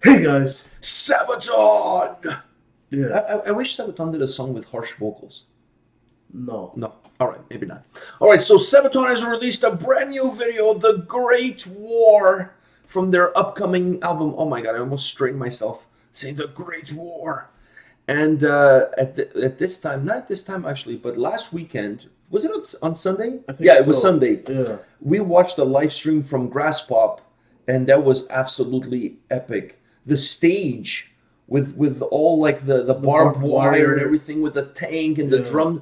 Hey guys! Sabaton! Yeah. I wish Sabaton did a song with harsh vocals. No. No. Alright, maybe not. Alright, so Sabaton has released a brand new video, The Great War, from their upcoming album. Oh my god, I almost strained myself saying The Great War. And at this time, not this time actually, but last weekend, was it on Sunday? I think Yeah, it was Sunday. Yeah. We watched a live stream from Grass Pop, and that was absolutely epic. The stage with all like the barbed wire and everything, with the tank and the drum.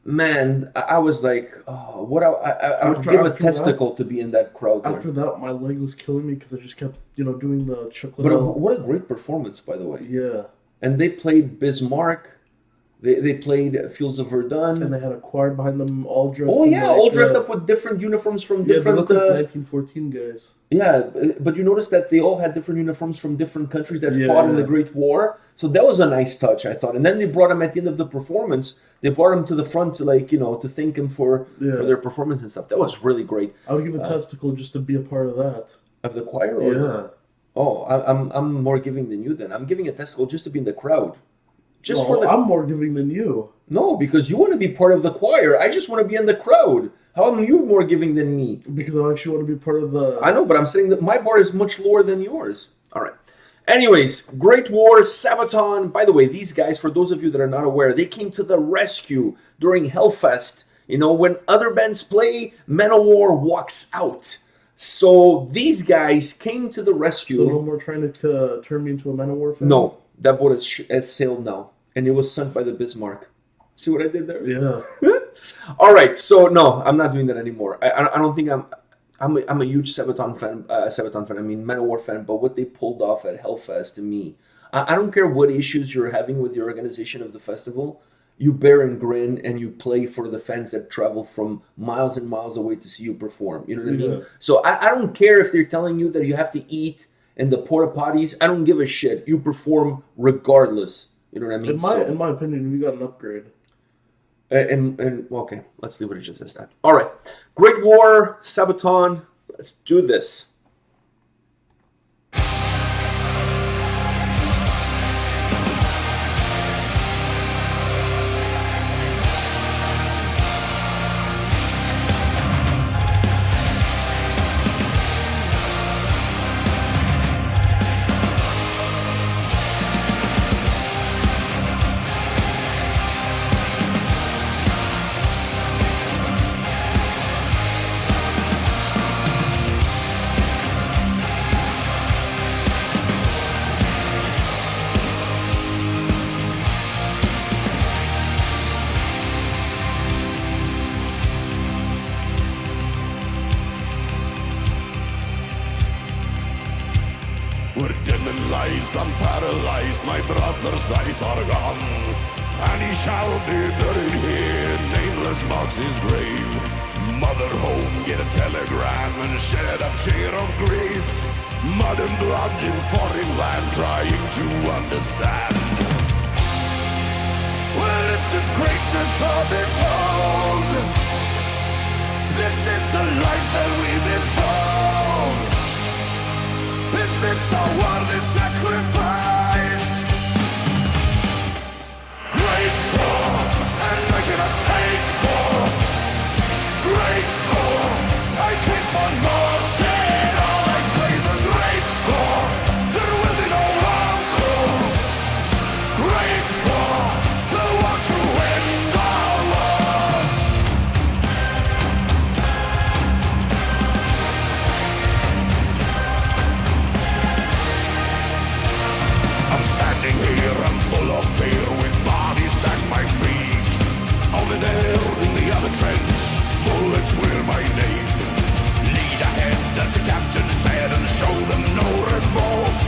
Man, I was like, oh, what I would give a testicle to be in that crowd there. After that, my leg was killing me because I just kept, doing the chocolate. But what a great performance, by the way. Yeah. And they played Bismarck. They played Fields of Verdun. And they had a choir behind them, all dressed. Oh yeah, all dressed up with different uniforms from different. Yeah, they look like 1914 guys. Yeah, but you notice that they all had different uniforms from different countries that fought in the Great War. So that was a nice touch, I thought. And then they brought them at the end of the performance. They brought them to the front to to thank them for their performance and stuff. That was really great. I would give a testicle just to be a part of that. Of the choir? Or Oh, I'm more giving than you then. I'm giving a testicle just to be in the crowd. I'm more giving than you. No, because you want to be part of the choir. I just want to be in the crowd. How am you more giving than me? Because I actually want to be part of the... I know, but I'm saying that my bar is much lower than yours. All right. Anyways, Great War, Sabaton. By the way, these guys, for those of you that are not aware, they came to the rescue during Hellfest. When other bands play, Manowar walks out. So these guys came to the rescue. So no more trying to turn me into a Manowar fan? No. That boat has sailed now, and it was sunk by the Bismarck. See what I did there? Yeah. All right, so no, I'm not doing that anymore. I don't think I'm a huge Sabaton fan. I mean Manowar fan. But what they pulled off at Hellfest, to me, I don't care what issues you're having with the organization of the festival. You bear and grin, and you play for the fans that travel from miles and miles away to see you perform. You know what I mean? So I don't care if they're telling you that you have to eat and the porta potties. I don't give a shit. You perform regardless. You know what I mean? In my opinion, we got an upgrade. Okay, let's leave it just as that. All right, Great War, Sabaton. Let's do this. I'm paralyzed, my brother's eyes are gone, and he shall be buried here, nameless marks his grave. Mother home, get a telegram and shed a tear of grief. Mud and blood in foreign land, trying to understand. Where is this greatness all been told? This is the lies that we've been sold. Is this a worthy sacrifice? Great war, and I cannot take more. Great war, I keep on marching on. I play the great score. There will be no encore. Great war, the war to end all wars. Standing here, I'm full of fear, with bodies at my feet. Over there in the other trench, bullets will my name. Lead ahead, as the captain said, and show them no remorse.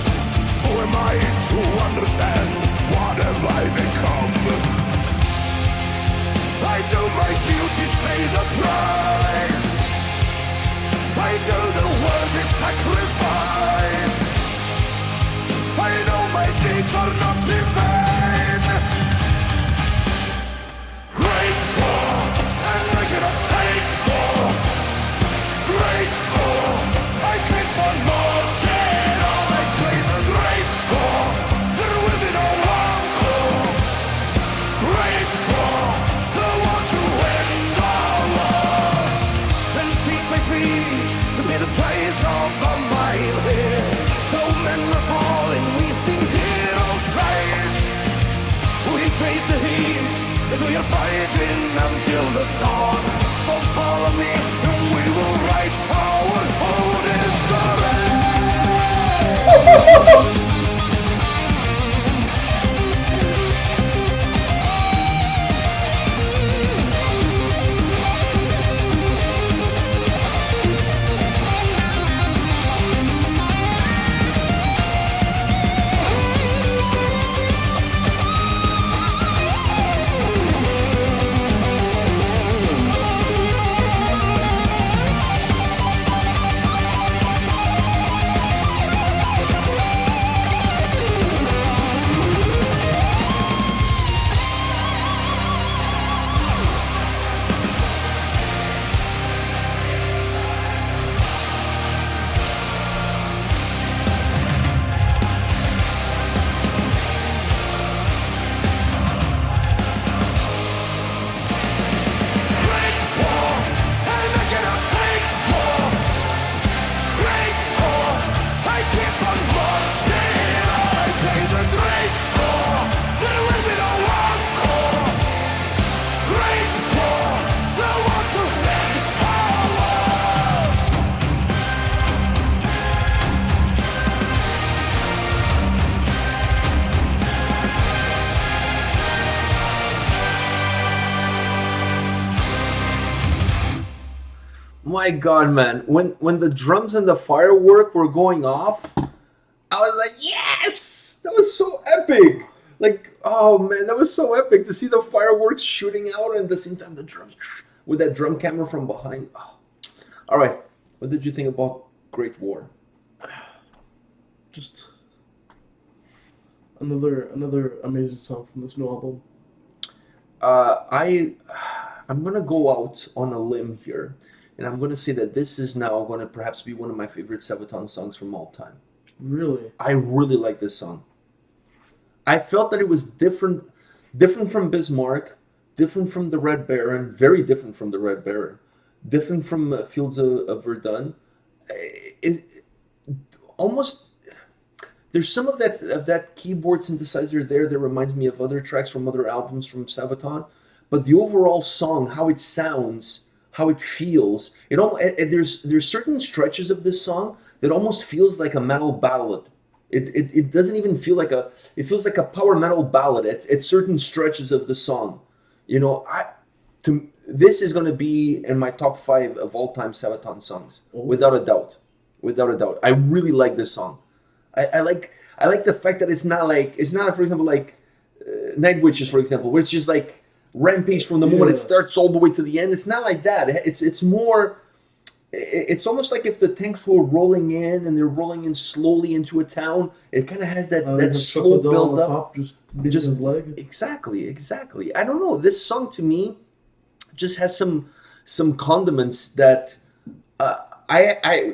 Who am I to understand? What have I become? I do my duties, pay the price. I do the worthy sacrifice. I know my deeds are not in vain. Great war, and I cannot take more. Great war, I keep on marching on. I play the great the heat as we are fighting until the dawn. So follow me and we will write our own history. My God, man! When the drums and the firework were going off, I was like, yes! That was so epic! Like, oh man, that was so epic to see the fireworks shooting out and at the same time the drums with that drum camera from behind. Oh. All right, what did you think about Great War? Just another amazing song from this new album. I'm gonna go out on a limb here, and I'm gonna say that this is now gonna perhaps be one of my favorite Sabaton songs from all time. Really? I really like this song. I felt that it was different from Bismarck, different from the Red Baron, very different from the Red Baron, different from Fields of Verdun. It almost there's some of that keyboard synthesizer there that reminds me of other tracks from other albums from Sabaton, but the overall song, how it sounds, how it feels, there's certain stretches of this song that almost feels like a metal ballad. It doesn't even feel like it feels like a power metal ballad at certain stretches of the song. You know, this is going to be in my top 5 of all time Sabaton songs, without a doubt. Without a doubt. I really like this song. I like the fact that it's not for example like Night Witches, for example, where it's just like rampage from the moment it starts all the way to the end. It's not like that. It's more. It's almost like if the tanks were rolling in and they're rolling in slowly into a town. It kind of has that slow build up. Just his leg. Exactly. I don't know. This song to me just has some condiments that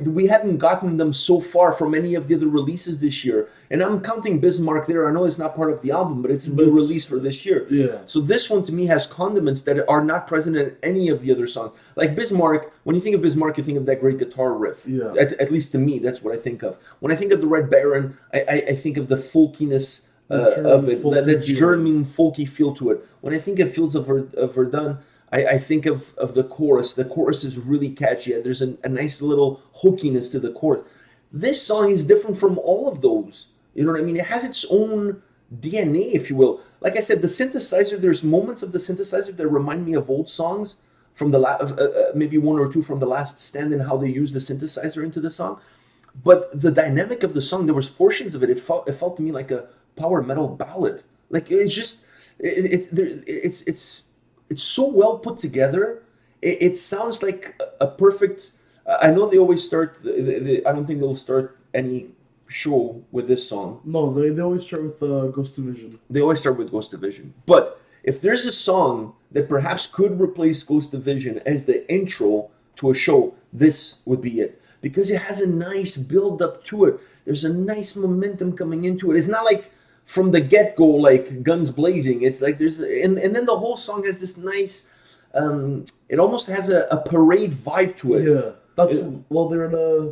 we hadn't gotten them so far from any of the other releases this year. And I'm counting Bismarck there. I know it's not part of the album, but it's a new release for this year. Yeah. So this one to me has condiments that are not present in any of the other songs. Like Bismarck, when you think of Bismarck, you think of that great guitar riff. Yeah. At least to me, that's what I think of. When I think of the Red Baron, I think of the folkiness of it, that German folky feel to it. When I think of Fields of Verdun, I think of the chorus. The chorus is really catchy. There's a nice little hookiness to the chorus. This song is different from all of those. You know what I mean? It has its own DNA, if you will. Like I said, the synthesizer, there's moments of the synthesizer that remind me of old songs from the maybe one or two from The Last Stand and how they use the synthesizer into the song. But the dynamic of the song, there was portions of it, it felt to me like a power metal ballad. Like it's just, it's so well put together. It sounds like a perfect. I know they always start. I don't think they'll start any show with this song. No, they always start with Ghost Division. They always start with Ghost Division. But if there's a song that perhaps could replace Ghost Division as the intro to a show, this would be it. Because it has a nice build up to it. There's a nice momentum coming into it. It's not like from the get-go, like guns blazing. It's like and then the whole song has this nice, it almost has a parade vibe to it. Yeah,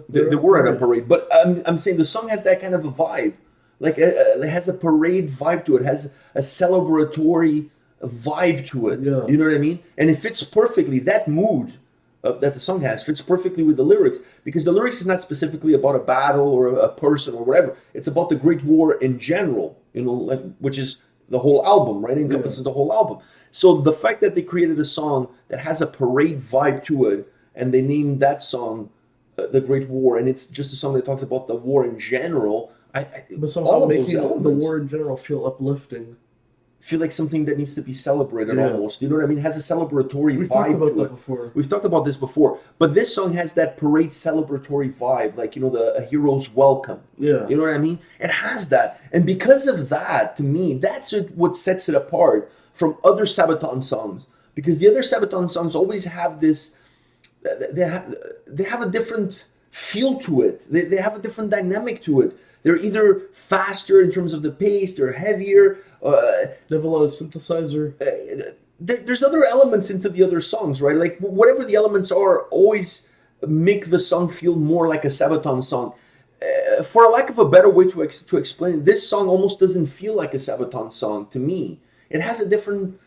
they were at a parade. But I'm saying the song has that kind of a vibe. Like it has a parade vibe to it. It has a celebratory vibe to it. Yeah. You know what I mean? And it fits perfectly. That mood that the song has fits perfectly with the lyrics, because the lyrics is not specifically about a battle or a person or whatever. It's about the Great War in general, you know, like, which is the whole album, right? It encompasses the whole album. So the fact that they created a song that has a parade vibe to it, and they named that song The Great War, and it's just a song that talks about the war in general. But somehow making the war in general feel uplifting. Feel like something that needs to be celebrated almost. You know what I mean? It has a celebratory We've vibe talked about to that it. before. We've talked about this before. But this song has that parade celebratory vibe, like, you know, a hero's welcome. Yeah. You know what I mean? It has that. And because of that, to me, that's what sets it apart from other Sabaton songs. Because the other Sabaton songs always have this, they have a different feel to it. They have a different dynamic to it. They're either faster in terms of the pace, they're heavier. They have a lot of synthesizer. There's other elements into the other songs, right? Like, whatever the elements are, always make the song feel more like a Sabaton song. For a lack of a better way to explain it, this song almost doesn't feel like a Sabaton song to me. It has a different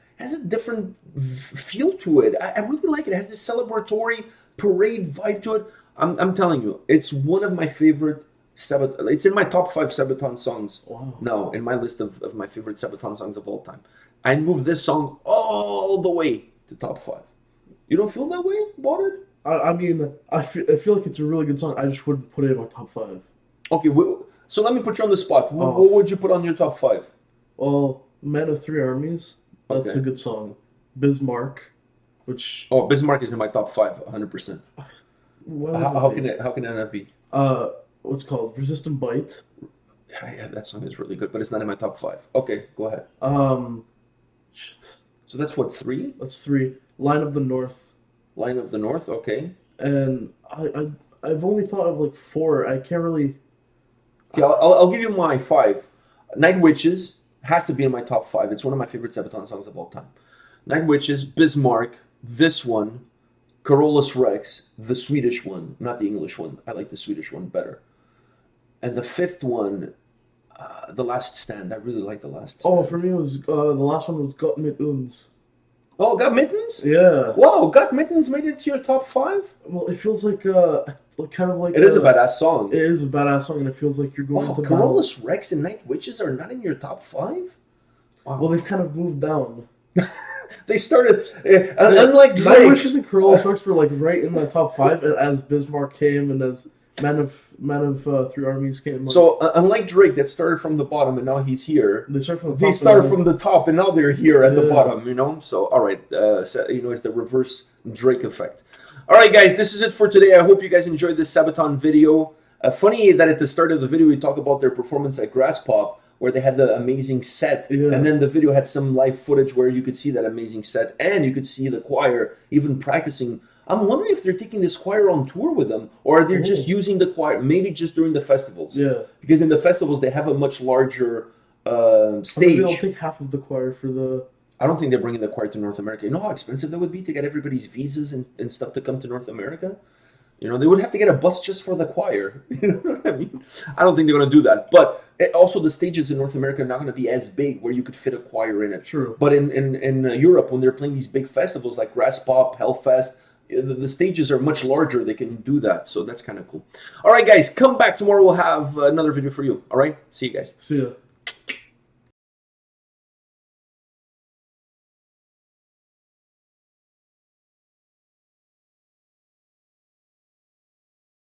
feel to it. I really like it. It has this celebratory parade vibe to it. I'm telling you, it's one of my favorite Sabaton. It's in my top 5 Sabaton songs. Wow. No, in my list of my favorite Sabaton songs of all time. I moved this song all the way to top 5. You don't feel that way about it? I mean, I feel like it's a really good song. I just wouldn't put it in my top 5. Okay, so let me put you on the spot. What would you put on your top 5? Well, Man of Three Armies. That's a good song. Bismarck, which... Oh, Bismarck is in my top 5, 100%. How can it not be? What's it called? Resistant Bite. Yeah, that song is really good, but it's not in my top 5. Okay, go ahead. Shit. So that's what, 3? That's 3. Line of the North. Line of the North, okay. And I've only thought of like 4. I can't really... Okay, I'll give you my 5. Night Witches has to be in my top 5. It's one of my favorite Sabaton songs of all time. Night Witches, Bismarck, this one, Carolus Rex, the Swedish one, not the English one. I like the Swedish one better. And the 5th one, The Last Stand. I really like The Last Stand. Oh, for me, it was the last one was Gott mit uns. Oh, Got Mittens? Yeah. Wow, Got Mittens made it to your top 5? Well, it feels like kind of like... It is a badass song. It is a badass song, and it feels like you're going to battle. Carolus Rex and Night Witches are not in your top 5? Wow. Well, they've kind of moved down. They started, unlike Drake. Night Witches and Carolus Rex were like right in the top 5, and as Bismarck came and as Man of Three Armies came. Like, so unlike Drake, that started from the bottom and now he's here. They started from the top. They started from the top and now they're here at the bottom. You know. So all right, it's the reverse Drake effect. All right, guys, this is it for today. I hope you guys enjoyed this Sabaton video. Funny that at the start of the video we talk about their performance at Grass Pop, where they had the amazing set, and then the video had some live footage where you could see that amazing set, and you could see the choir even practicing. I'm wondering if they're taking this choir on tour with them, or they're just using the choir, maybe just during the festivals. Yeah. Because in the festivals, they have a much larger stage. Maybe they'll take half of the choir for the... I don't think they're bringing the choir to North America. You know how expensive that would be to get everybody's visas and stuff to come to North America? You know, they would have to get a bus just for the choir. You know what I mean? I don't think they're going to do that. But also the stages in North America are not going to be as big where you could fit a choir in it. True. But in Europe, when they're playing these big festivals like Grass Pop, Hellfest, the stages are much larger. They can do that. So that's kind of cool. All right, guys, come back tomorrow. We'll have another video for you. All right? See you guys. See ya.